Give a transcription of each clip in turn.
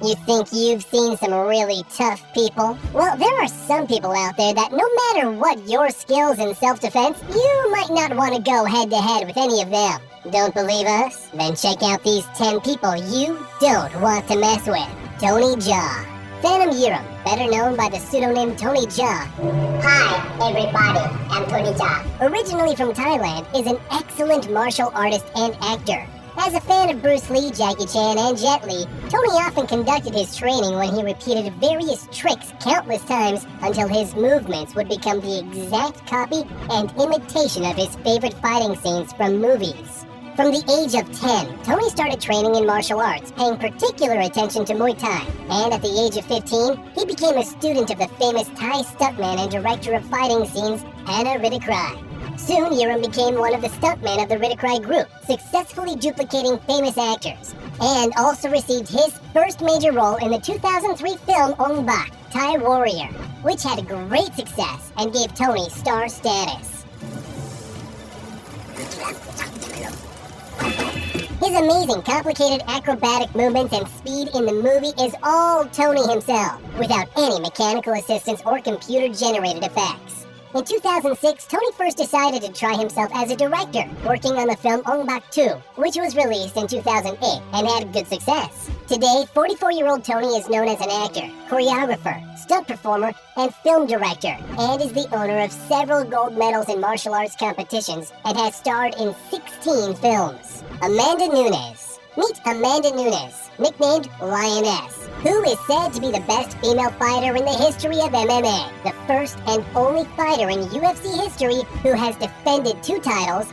You think you've seen some really tough people? Well, there are some people out there that no matter what your skills in self-defense, you might not want to go head-to-head with any of them. Don't believe us? Then check out these 10 people you don't want to mess with. Tony Jaa. Phantom Yiram, better known by the pseudonym Tony Jaa. Hi, everybody. I'm Tony Jaa. Originally from Thailand, is an excellent martial artist and actor. As a fan of Bruce Lee, Jackie Chan, and Jet Li, Tony often conducted his training when he repeated various tricks countless times until his movements would become the exact copy and imitation of his favorite fighting scenes from movies. From the age of 10, Tony started training in martial arts, paying particular attention to Muay Thai. And at the age of 15, he became a student of the famous Thai stuntman and director of fighting scenes, Hana Rittikrai. Soon, Yiram became one of the stuntmen of the Rittikrai group, successfully duplicating famous actors, and also received his first major role in the 2003 film Ong Bak, Thai Warrior, which had great success and gave Tony star status. His amazing, complicated acrobatic movements and speed in the movie is all Tony himself, without any mechanical assistance or computer-generated effects. In 2006, Tony first decided to try himself as a director, working on the film Ong Bak 2, which was released in 2008 and had good success. Today, 44-year-old Tony is known as an actor, choreographer, stunt performer, and film director, and is the owner of several gold medals in martial arts competitions and has starred in 16 films. Amanda Nunes. Meet Amanda Nunes, nicknamed Lioness, who is said to be the best female fighter in the history of MMA, the first and only fighter in UFC history who has defended 2 titles,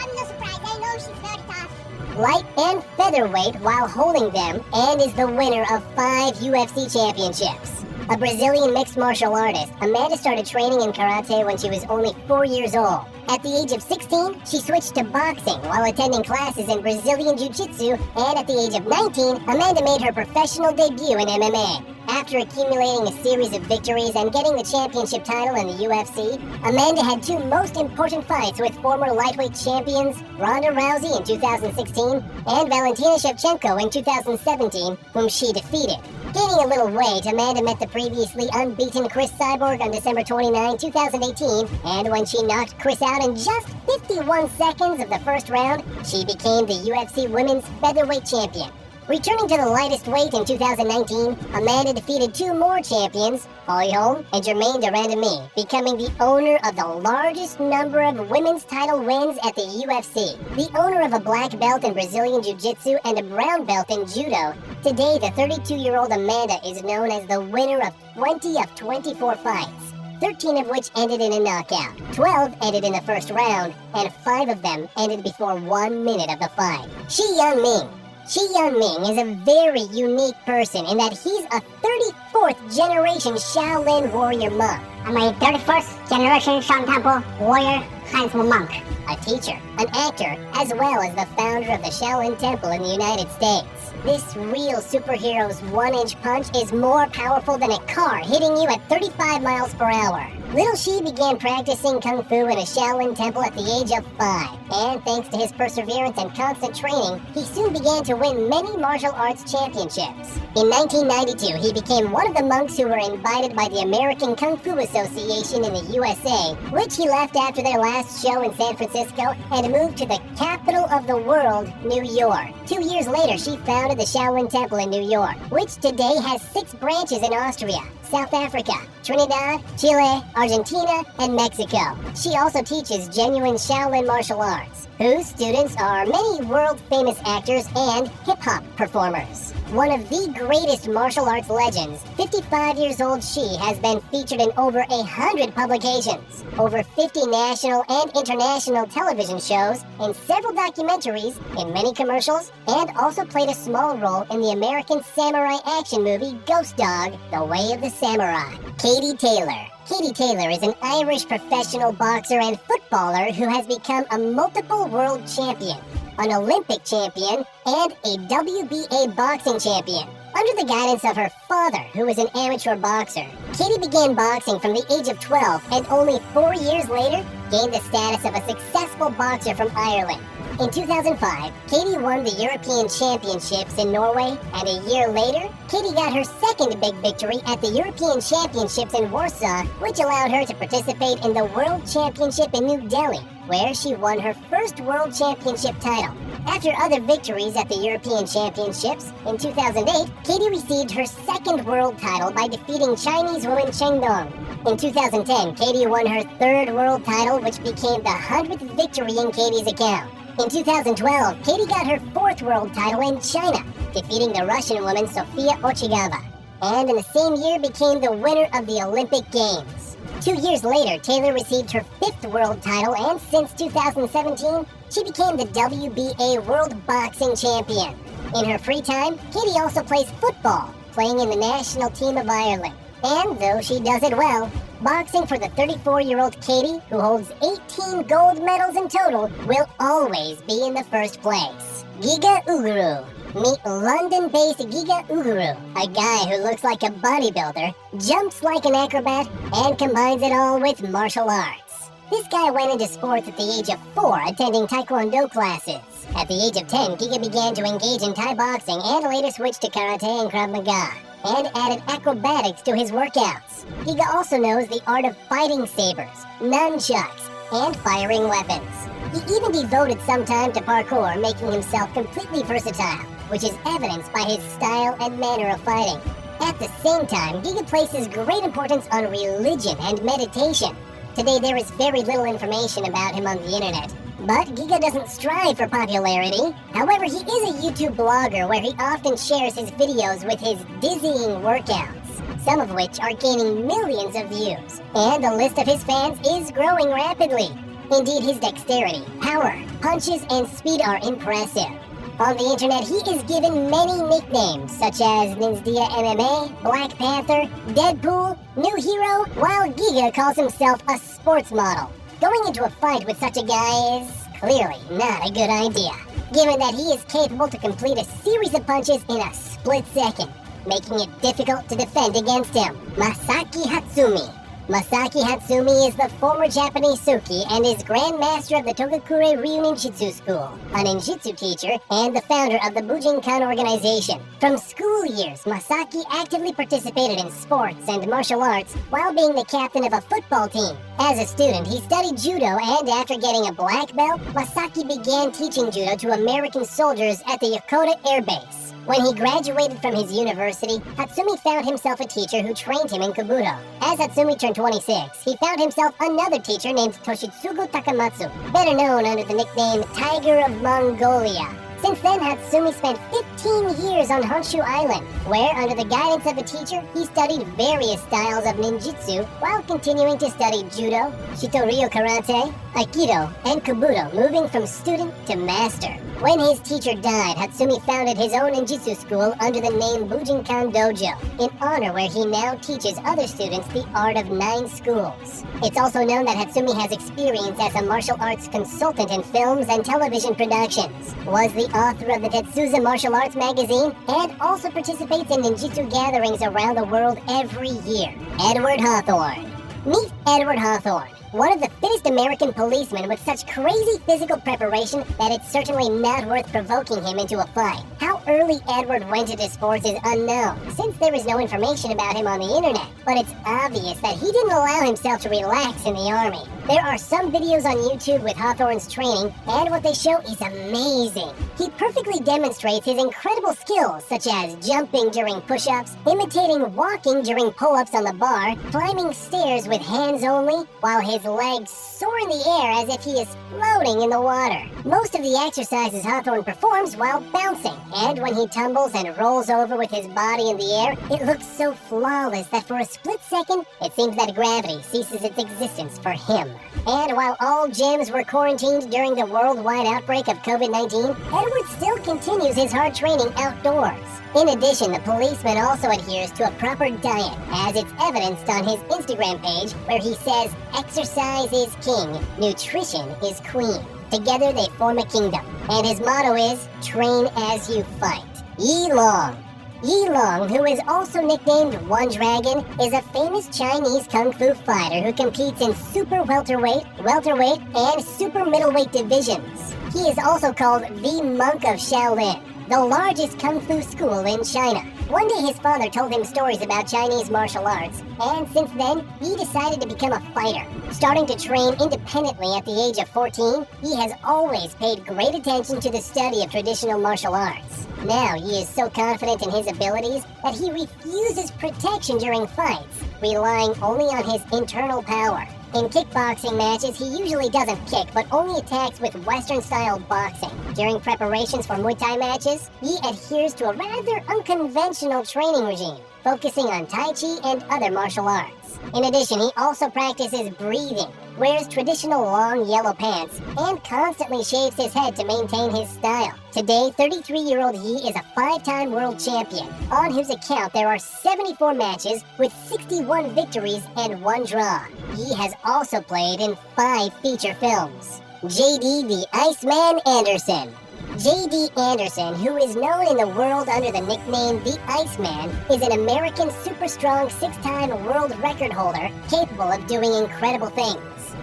I'm not surprised. I know she's very tough. light and featherweight, while holding them, and is the winner of 5 UFC championships. A Brazilian mixed martial artist, Amanda started training in karate when she was only 4 years old. At the age of 16, she switched to boxing while attending classes in Brazilian Jiu-Jitsu, and at the age of 19, Amanda made her professional debut in MMA. After accumulating a series of victories and getting the championship title in the UFC, Amanda had 2 most important fights with former lightweight champions Ronda Rousey in 2016 and Valentina Shevchenko in 2017, whom she defeated. Gaining a little weight, Amanda met the previously unbeaten Chris Cyborg on December 29, 2018, and when she knocked Chris out in just 51 seconds of the first round, she became the UFC Women's Featherweight Champion. Returning to the lightest weight in 2019, Amanda defeated 2 more champions, Holly Holm and Germaine de Randamie, becoming the owner of the largest number of women's title wins at the UFC. The owner of a black belt in Brazilian Jiu-Jitsu and a brown belt in Judo, today the 32-year-old Amanda is known as the winner of 20 of 24 fights, 13 of which ended in a knockout, 12 ended in the first round, and 5 of them ended before 1 minute of the fight. Shi Yunming. Shi Yunming is a very unique person in that he's a 34th generation Shaolin warrior monk. I'm a 31st generation Shaolin Temple warrior Handsome monk. A teacher, an actor, as well as the founder of the Shaolin Temple in the United States. This real superhero's 1-inch punch is more powerful than a car hitting you at 35 miles per hour. Little Shi began practicing Kung Fu in a Shaolin temple at the age of 5, and thanks to his perseverance and constant training, he soon began to win many martial arts championships. In 1992, he became one of the monks who were invited by the American Kung Fu Association in the USA, which he left after their last show in San Francisco and moved to the capital of the world, New York. 2 years later, Shi founded the Shaolin Temple in New York, which today has 6 branches in Austria, South Africa, Trinidad, Chile, Argentina, and Mexico. She also teaches genuine Shaolin martial arts, whose students are many world-famous actors and hip-hop performers. One of the greatest martial arts legends, 55 years old Shi has been featured in over 100 publications, over 50 national and international television shows, in several documentaries, in many commercials, and also played a small role in the American samurai action movie Ghost Dog: The Way of the Samurai. Katie Taylor. Katie Taylor is an Irish professional boxer and footballer who has become a multiple world champion, an Olympic champion, and a WBA boxing champion. Under the guidance of her father, who was an amateur boxer, Katie began boxing from the age of 12 and only 4 years later gained the status of a successful boxer from Ireland. In 2005, Katie won the European Championships in Norway, and a year later, Katie got her second big victory at the European Championships in Warsaw, which allowed her to participate in the World Championship in New Delhi, where she won her first World Championship title. After other victories at the European Championships, in 2008, Katie received her second world title by defeating Chinese woman Cheng Dong. In 2010, Katie won her third world title, which became the 100th victory in Katie's account. In 2012, Katie got her fourth world title in China, defeating the Russian woman Sofia Ochigava, and in the same year became the winner of the Olympic Games. 2 years later, Taylor received her fifth world title, and since 2017, she became the WBA World Boxing Champion. In her free time, Katie also plays football, playing in the national team of Ireland. And though she does it well, boxing for the 34-year-old Katie, who holds 18 gold medals in total, will always be in the first place. Giga Uguru. Meet London-based Giga Uguru, a guy who looks like a bodybuilder, jumps like an acrobat, and combines it all with martial arts. This guy went into sports at the age of 4, attending Taekwondo classes. At the age of 10, Giga began to engage in Thai boxing and later switched to Karate and Krav Maga, and added acrobatics to his workouts. Giga also knows the art of fighting sabers, nunchucks, and firing weapons. He even devoted some time to parkour, making himself completely versatile, which is evidenced by his style and manner of fighting. At the same time, Giga places great importance on religion and meditation. Today there is very little information about him on the internet, but Giga doesn't strive for popularity. However, he is a YouTube blogger where he often shares his videos with his dizzying workouts, some of which are gaining millions of views, and the list of his fans is growing rapidly. Indeed, his dexterity, power, punches, and speed are impressive. On the internet, he is given many nicknames, such as Ninja MMA, Black Panther, Deadpool, New Hero, while Giga calls himself a sports model. Going into a fight with such a guy is clearly not a good idea, given that he is capable to complete a series of punches in a split second, making it difficult to defend against him. Masaki Hatsumi. Masaki Hatsumi is the former Japanese Suki and is Grandmaster of the Togakure Ryu Ninjutsu School, a ninjutsu teacher and the founder of the Bujinkan organization. From school years, Masaki actively participated in sports and martial arts while being the captain of a football team. As a student, he studied judo, and after getting a black belt, Masaki began teaching judo to American soldiers at the Yokota Air Base. When he graduated from his university, Hatsumi found himself a teacher who trained him in Kobudo. As Hatsumi turned 26, he found himself another teacher named Toshitsugu Takamatsu, better known under the nickname Tiger of Mongolia. Since then, Hatsumi spent 15 years on Honshu Island, where, under the guidance of a teacher, he studied various styles of ninjutsu while continuing to study judo, shitoryu karate, aikido, and kobudo, moving from student to master. When his teacher died, Hatsumi founded his own ninjutsu school under the name Bujinkan Dojo, in honor where he now teaches other students the art of 9 schools. It's also known that Hatsumi has experience as a martial arts consultant in films and television productions, was the author of the Tetsuza Martial Arts magazine, and also participates in ninjutsu gatherings around the world every year. Edward Hawthorne. Meet Edward Hawthorne, one of the fittest American policemen with such crazy physical preparation that it's certainly not worth provoking him into a fight. How early Edward went into sports is unknown, since there is no information about him on the internet, but it's obvious that he didn't allow himself to relax in the army. There are some videos on YouTube with Hawthorne's training, and what they show is amazing. He perfectly demonstrates his incredible skills, such as jumping during push-ups, imitating walking during pull-ups on the bar, climbing stairs with hands only, while his legs soar in the air as if he is floating in the water. Most of the exercises Hawthorne performs while bouncing, and when he tumbles and rolls over with his body in the air, it looks so flawless that for a split second, it seems that gravity ceases its existence for him. And while all gyms were quarantined during the worldwide outbreak of COVID-19, Edward still continues his hard training outdoors. In addition, the policeman also adheres to a proper diet, as it's evidenced on his Instagram page, where he says, "Exercise is king, nutrition is queen. Together they form a kingdom." And his motto is, "Train as you fight." Yi Long. Yi Long, who is also nicknamed One Dragon, is a famous Chinese kung fu fighter who competes in super welterweight, and super middleweight divisions. He is also called the Monk of Shaolin, the largest kung fu school in China. One day his father told him stories about Chinese martial arts, and since then, he decided to become a fighter. Starting to train independently at the age of 14, he has always paid great attention to the study of traditional martial arts. Now he is so confident in his abilities that he refuses protection during fights, relying only on his internal power. In kickboxing matches, he usually doesn't kick, but only attacks with Western-style boxing. During preparations for Muay Thai matches, he adheres to a rather unconventional training regime, focusing on Tai Chi and other martial arts. In addition, he also practices breathing, wears traditional long yellow pants, and constantly shaves his head to maintain his style. Today, 33-year-old Yi is a 5-time world champion, on whose account there are 74 matches with 61 victories and 1 draw. Yi has also played in 5 feature films. J.D. the Iceman Anderson. J.D. Anderson, who is known in the world under the nickname The Iceman, is an American super-strong 6-time world record holder capable of doing incredible things.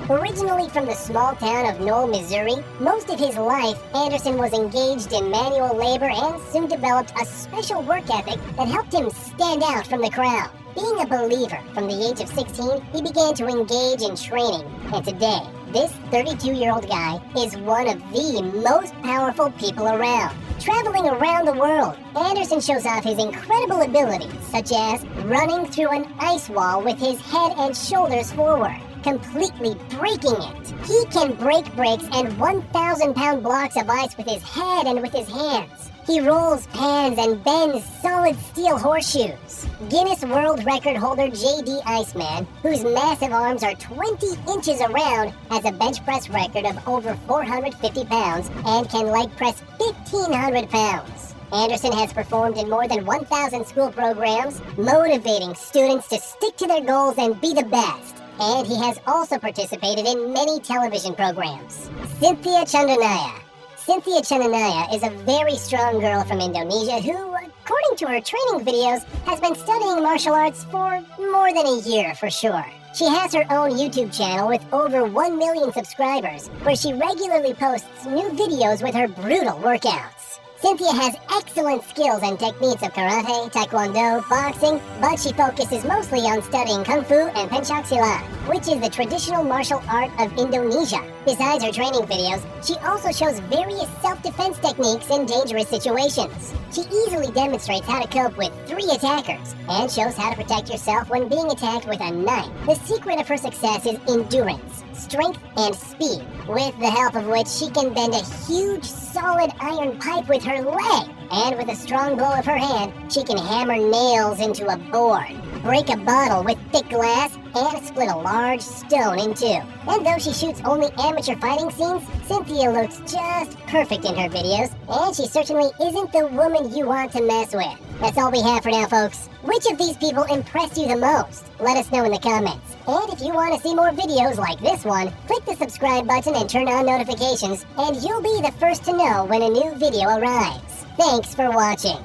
Originally from the small town of Knoll, Missouri, most of his life, Anderson was engaged in manual labor and soon developed a special work ethic that helped him stand out from the crowd. Being a believer from the age of 16, he began to engage in training, and today, this 32-year-old guy is one of the most powerful people around. Traveling around the world, Anderson shows off his incredible abilities, such as running through an ice wall with his head and shoulders forward, completely breaking it. He can break bricks and 1,000-pound blocks of ice with his head and with his hands. He rolls pans and bends solid steel horseshoes. Guinness World Record holder J.D. Iceman, whose massive arms are 20 inches around, has a bench press record of over 450 pounds and can leg press 1,500 pounds. Anderson has performed in more than 1,000 school programs, motivating students to stick to their goals and be the best. And he has also participated in many television programs. Cynthia Chandranaya. Cynthia Chandranaya is a very strong girl from Indonesia who, according to her training videos, has been studying martial arts for more than a year for sure. She has her own YouTube channel with over 1 million subscribers, where she regularly posts new videos with her brutal workouts. Cynthia has excellent skills and techniques of karate, taekwondo, boxing, but she focuses mostly on studying kung fu and pencak silat, which is the traditional martial art of Indonesia. Besides her training videos, she also shows various self-defense techniques in dangerous situations. She easily demonstrates how to cope with 3 attackers, and shows how to protect yourself when being attacked with a knife. The secret of her success is endurance, strength, and speed, with the help of which she can bend a huge solid iron pipe with her leg, and with a strong blow of her hand, she can hammer nails into a board, break a bottle with thick glass, and split a large stone in 2. And though she shoots only amateur fighting scenes, Cynthia looks just perfect in her videos, and she certainly isn't the woman you want to mess with. That's all we have for now, folks. Which of these people impressed you the most? Let us know in the comments. And if you want to see more videos like this one, click the subscribe button and turn on notifications, and you'll be the first to know when a new video arrives. Thanks for watching.